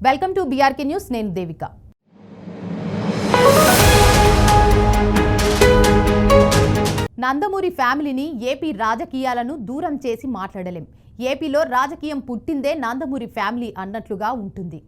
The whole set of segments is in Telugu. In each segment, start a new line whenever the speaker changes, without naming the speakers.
Welcome to BRK news. నేను దేవిక. నందమూరి ఫ్యామిలీని ఏపీ రాజకీయాలను దూరం చేసి మాట్లాడలేం. ఏపీలో రాజకీయం పుట్టిందే నందమూరి ఫ్యామిలీ అన్నట్లుగా ఉంటుంది.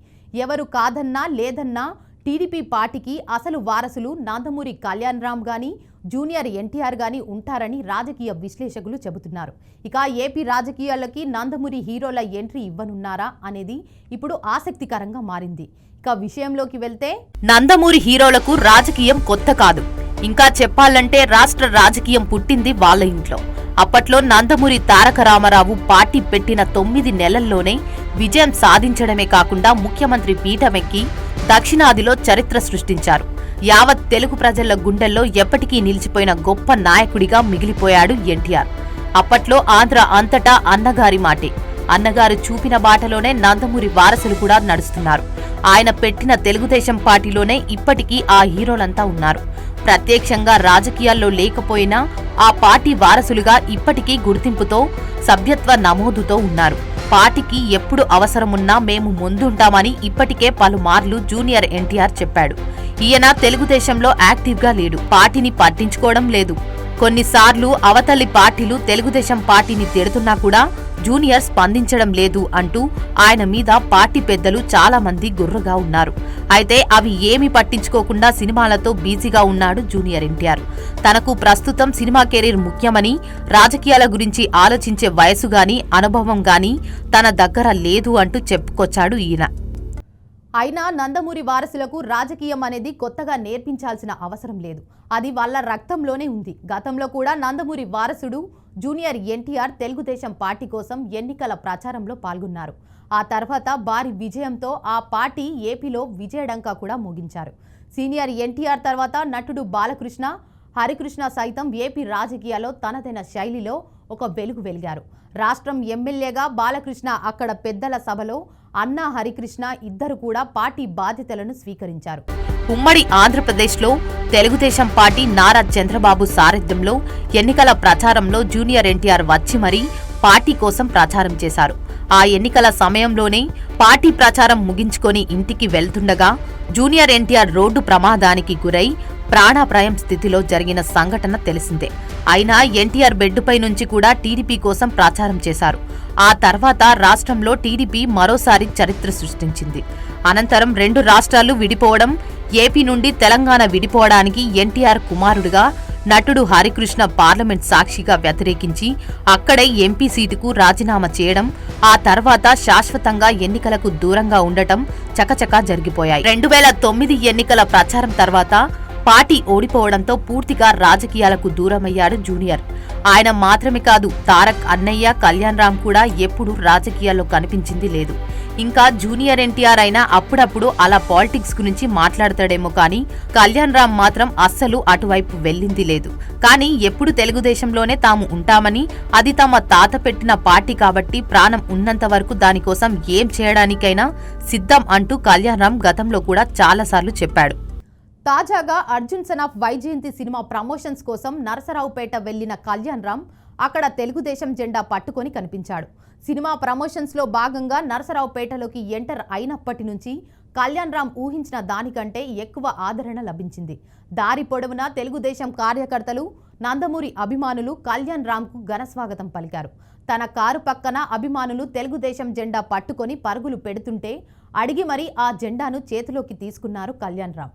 ఎవరు కాదన్నా లేదన్నా టీడీపీ పార్టీకి అసలు వారసులు నందమూరి కళ్యాణ్ రామ్ గాని, జూనియర్ ఎన్టీఆర్ గాని ఉంటారని రాజకీయ విశ్లేషకులు చెబుతున్నారు. ఇక ఏపీ రాజకీయాలకి నందమూరి హీరోల ఎంట్రీ ఇవ్వనున్నారా అనేది ఇప్పుడు ఆసక్తికరంగా మారింది. ఇక విషయంలోకి వెళ్తే,
నందమూరి హీరోలకు రాజకీయం కొత్త కాదు. ఇంకా చెప్పాలంటే రాష్ట్ర రాజకీయం పుట్టింది వాళ్ళ ఇంట్లో. అప్పట్లో నందమూరి తారక రామారావు పార్టీ పెట్టిన 9 నెలల్లోనే విజయం సాధించడమే కాకుండా ముఖ్యమంత్రి పీఠమెక్కి దక్షిణాదిలో చరిత్ర సృష్టించారు. యావత్ తెలుగు ప్రజల గుండెల్లో ఎప్పటికీ నిలిచిపోయిన గొప్ప నాయకుడిగా మిగిలిపోయాడు ఎన్టీఆర్. అప్పట్లో ఆంధ్ర అంతటా అన్నగారి మాటే. అన్నగారు చూపిన బాటలోనే నందమూరి వారసులు కూడా నడుస్తున్నారు. ఆయన పెట్టిన తెలుగుదేశం పార్టీలోనే ఇప్పటికీ ఆ హీరోలంతా ఉన్నారు. ప్రత్యక్షంగా రాజకీయాల్లో లేకపోయినా ఆ పార్టీ వారసులుగా ఇప్పటికీ గుర్తింపుతో, సభ్యత్వ నమోదుతో ఉన్నారు. పార్టీకి ఎప్పుడు అవసరమున్నా మేము ముందుంటామని ఇప్పటికే పలుమార్లు జూనియర్ ఎన్టీఆర్ చెప్పాడు. ఈయన తెలుగుదేశంలో యాక్టివ్గా లేడు, పార్టీని పట్టించుకోవడం లేదు. కొన్నిసార్లు అవతలి పార్టీలు తెలుగుదేశం పార్టీని తిడుతున్నా కూడా జూనియర్ స్పందించడం లేదు అంటూ ఆయన మీద పార్టీ పెద్దలు చాలా మంది గుర్రుగా ఉన్నారు. అయితే అవి ఏమీ పట్టించుకోకుండా సినిమాలతో బిజీగా ఉన్నాడు జూనియర్ ఎన్టీఆర్. తనకు ప్రస్తుతం సినిమా కెరీర్ ముఖ్యమని, రాజకీయాల గురించి ఆలోచించే వయసు గాని, అనుభవం గాని తన దగ్గర లేదు అంటూ చెప్పుకొచ్చాడు ఈయన.
అయినా నందమూరి వారసులకు రాజకీయం అనేది కొత్తగా నేర్పించాల్సిన అవసరం లేదు. అది వాళ్ళ రక్తంలోనే ఉంది. గతంలో కూడా నందమూరి వారసుడు జూనియర్ ఎన్టీఆర్ తెలుగుదేశం పార్టీ కోసం ఎన్నికల ప్రచారంలో పాల్గొన్నారు. ఆ తర్వాత భారీ విజయంతో ఆ పార్టీ ఏపీలో విజయడంకా కూడా మోగించారు. సీనియర్ ఎన్టీఆర్ తర్వాత నటుడు బాలకృష్ణ, హరికృష్ణ సైతం ఏపీ రాజకీయాల్లో తనదైన శైలిలో ఒక వెలుగు వెలిగారు. రాష్ట్రం ఎమ్మెల్యేగా బాలకృష్ణ అక్కడ పెద్దల సభలో అన్నా హరికృష్ణ ఇద్దరు కూడా పార్టీ బాధ్యతలను స్వీకరించారు.
ఉమ్మడి ఆంధ్రప్రదేశ్లో తెలుగుదేశం పార్టీ నారా చంద్రబాబు సారథ్యంలో ఎన్నికల ప్రచారంలో జూనియర్ ఎన్టీఆర్ వచ్చి మరీ పార్టీ కోసం ప్రచారం చేశారు. ఆ ఎన్నికల సమయంలోనే పార్టీ ప్రచారం ముగించుకొని ఇంటికి వెళ్తుండగా జూనియర్ ఎన్టీఆర్ రోడ్డు ప్రమాదానికి గురై ప్రాణాప్రాయం స్థితిలో జరిగిన సంఘటన తెలిసిందే. అయినా ఎన్టీఆర్ బెడ్డుపై నుంచి కూడా టీడీపీ కోసం ప్రచారం చేశారు. ఆ తర్వాత రాష్ట్రంలో టీడీపీ మరోసారి చరిత్ర సృష్టించింది. అనంతరం 2 రాష్ట్రాలు విడిపోవడం, ఏపీ నుండి తెలంగాణ విడిపోవడానికి ఎన్టీఆర్ కుమారుడిగా నటుడు హరికృష్ణ పార్లమెంట్ సాక్షిగా వ్యతిరేకించి అక్కడే ఎంపీ సీటుకు రాజీనామా చేయడం, ఆ తర్వాత శాశ్వతంగా ఎన్నికలకు దూరంగా ఉండటం చకచకా జరిగిపోయాయి. 2009 ఎన్నికల ప్రచారం తర్వాత పార్టీ ఓడిపోవడంతో పూర్తిగా రాజకీయాలకు దూరమయ్యాడు జూనియర్. ఆయన మాత్రమే కాదు, తారక్ అన్నయ్య, కళ్యాణ్ రామ్ కూడా ఎప్పుడూ రాజకీయాల్లో కనిపించింది లేదు. ఇంకా జూనియర్ ఎన్టీఆర్ అయినా అప్పుడప్పుడు అలా పాలిటిక్స్ గురించి మాట్లాడతాడేమో కానీ కళ్యాణ్ రామ్ మాత్రం అస్సలు అటువైపు వెళ్ళింది లేదు. కానీ ఎప్పుడు తెలుగుదేశంలోనే తాము ఉంటామని, అది తమ తాత పెట్టిన పార్టీ కాబట్టి ప్రాణం ఉన్నంత వరకు దానికోసం ఏం చేయడానికైనా సిద్ధం అంటూ కళ్యాణ్ రామ్ గతంలో కూడా చాలాసార్లు చెప్పాడు.
తాజాగా Arjun son of Vyjayanthi cinema promotions కోసం నరసరావుపేట వెళ్లిన కళ్యాణ్ రామ్ అక్కడ తెలుగుదేశం జెండా పట్టుకొని కనిపించాడు. సినిమా ప్రమోషన్స్లో భాగంగా నరసరావుపేటలోకి ఎంటర్ అయినప్పటి నుంచి కళ్యాణ్ రామ్ ఊహించిన దానికంటే ఎక్కువ ఆదరణ లభించింది. దారి పొడవునా తెలుగుదేశం కార్యకర్తలు, నందమూరి అభిమానులు కళ్యాణ్ రామ్కు ఘనస్వాగతం పలికారు. తన కారు పక్కన అభిమానులు తెలుగుదేశం జెండా పట్టుకొని పరుగులు పెడుతుంటే అడిగి మరీ ఆ జెండాను చేతిలోకి తీసుకున్నారు కళ్యాణ్ రామ్.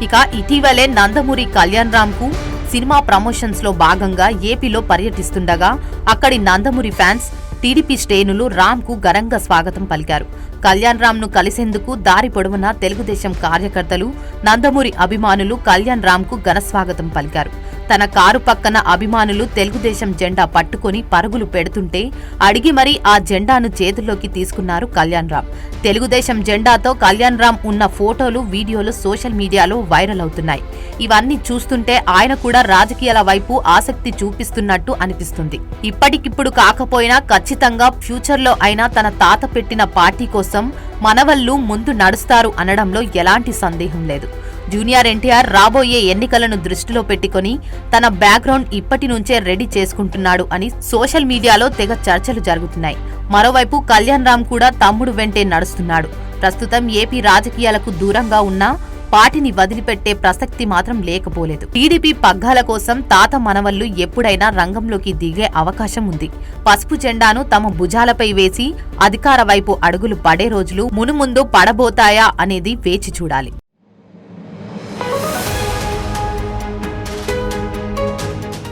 ఇక ఇటీవలే నందమూరి కళ్యాణ్ రామ్ కు సినిమా ప్రమోషన్స్ లో భాగంగా ఏపీలో పర్యటిస్తుండగా అక్కడి నందమూరి ఫ్యాన్స్, టీడీపీ శ్రేణులు రామ్ కు ఘనంగా స్వాగతం పలికారు. కళ్యాణ్ రామ్ ను కలిసేందుకు దారి పొడవునా తెలుగుదేశం కార్యకర్తలు, నందమూరి అభిమానులు కళ్యాణ్ రామ్ కు ఘనస్వాగతం పలికారు. తన కారు పక్కన అభిమానులు తెలుగుదేశం జెండా పట్టుకొని పరుగులు పెడుతుంటే అడిగి మరీ ఆ జెండాను చేతుల్లోకి తీసుకున్నారు కళ్యాణ్ రామ్. తెలుగుదేశం జెండాతో కళ్యాణ్ రామ్ ఉన్న ఫోటోలు, వీడియోలు సోషల్ మీడియాలో వైరల్ అవుతున్నాయి. ఇవన్నీ చూస్తుంటే ఆయన కూడా రాజకీయాల వైపు ఆసక్తి చూపిస్తున్నట్టు అనిపిస్తుంది. ఇప్పటికిప్పుడు కాకపోయినా ఖచ్చితంగా ఫ్యూచర్లో అయినా తన తాత పెట్టిన పార్టీ కోసం మనవళ్లు ముందు నడుస్తారు అనడంలో ఎలాంటి సందేహం లేదు. జూనియర్ ఎన్టీఆర్ రాబోయే ఎన్నికలను దృష్టిలో పెట్టుకుని తన బ్యాక్గ్రౌండ్ ఇప్పటి నుంచే రెడీ చేసుకుంటున్నాడు అని సోషల్ మీడియాలో తెగ చర్చలు జరుగుతున్నాయి. మరోవైపు కళ్యాణ్ రామ్ కూడా తమ్ముడు వెంటే నడుస్తున్నాడు. ప్రస్తుతం ఏపీ రాజకీయాలకు దూరంగా ఉన్న పార్టీని వదిలిపెట్టే ప్రసక్తి మాత్రం లేకపోలేదు. టీడీపీ పగ్గాల కోసం తాత మనవళ్లు ఎప్పుడైనా రంగంలోకి దిగే అవకాశం ఉంది. పసుపు జెండాను తమ భుజాలపై వేసి అధికార వైపు అడుగులు పడే రోజులు మునుముందు పడబోతాయా అనేది వేచి చూడాలి.